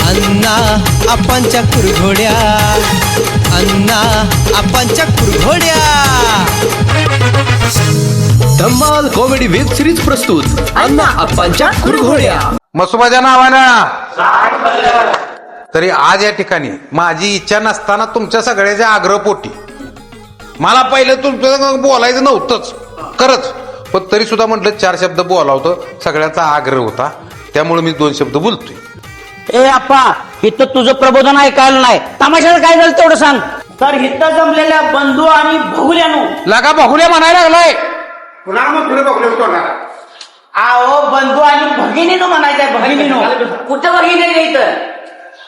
अण्णा आपांच्या कुरघोड्या, अण्णा आपांच्या कुरघोड्या. धम्माल comedy web series प्रस्तुत अण्णा आपांच्या कुरघोड्या. मसुबाच्या नावानं तरी आज या ठिकाणी माझी इच्छा नसताना तुमच्या सगळ्याच्या आग्रहपोटी मला पहिलं तुमचं बोलायचं नव्हतंच खरंच, पण तरी सुद्धा म्हटलं 4 शब्द बोलावतं, सगळ्यांचा आग्रह होता त्यामुळे मी 2 शब्द बोलतोय. ए अप्पा, इथं तुझं प्रबोधन ऐकायला नाही, तमाशाला काय झालं तेवढं सांग. तर इथं जमलेल्या बंधू आणि भगुल्यानो लगा बहुल्या म्हणायला लागलाय. आओ बंधू आणि भगिनीनो म्हणायचंय, भगिनीनो. कुठं भगिनी नाही इथं,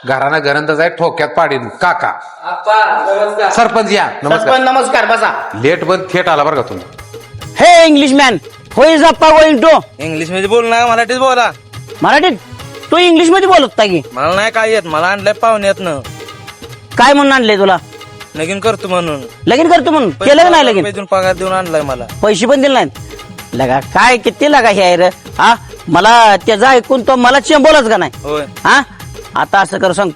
घरानं घरंदाज आहे, ठोक्यात पाडीन. काका सरपंच या. सरपंच नमस्कार, बसा. लेट पण थेट आला बरं का तुम्ही. हे English man, who is Appa going to. English मध्ये बोल ना, मराठीत बोला. मराठीत? तू इंग्लिश मध्ये बोलत का की? मला नाही काय येत, मला आणलंय पाहुण्यातनं. काय म्हणून आणले तुला? लगीन करतो म्हणून. लगीन करतो म्हणून केलं का नाही लगीन? पैसे पगार देऊन आणलाय मला. पैसे पण दिले नाहीत. लगा काय किती लगा हे आहे रे. हा, मला त्याचं ऐकून तो मला चेंबोलाच का नाही. होय. हा, आता असं कर, सांग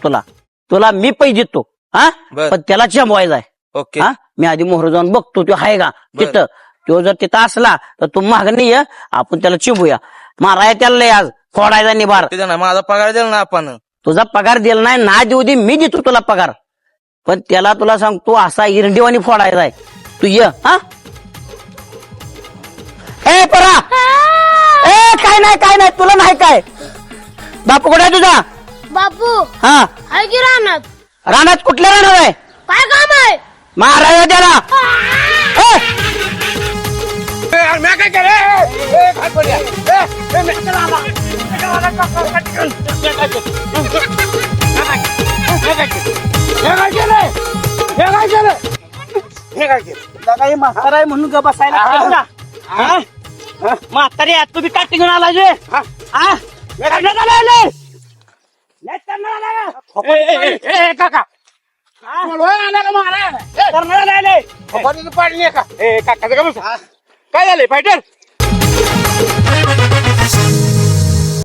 तुला मी पैसे देतो. हा, बर. पण त्याला चेंबवायचा आहे. ओके. हा, मी आधी मोहर जाऊन बघतो तो आहे का बर. तिथं. तो जर तिथं असला तर तू माग नाही ये, आपण त्याला चिंबूया. माराय त्याला लय आज फोडायचा निभार. ते ना माझा पगार दिला ना आपण. तुझा पगार दिला नाही ना, देऊ दे, मी देतो तुला पगार, पण त्याला तुला सांगतो असा इरंडीवानी फोडायचा आहे. तू ये. हा, ए परा, ए काय नाही तुला नाही काय. बापू कुठे आहे तुझा? बापू हा, आहे की रानात? रानात कुठल्या राहणार आहे? काय काम आहे? मारायला त्याला. ए, म्हातारा आहे म्हणून ग बसायला. म्हातारी तुम्ही काठी घेऊन आला जे. काका काय झालंय फायटर?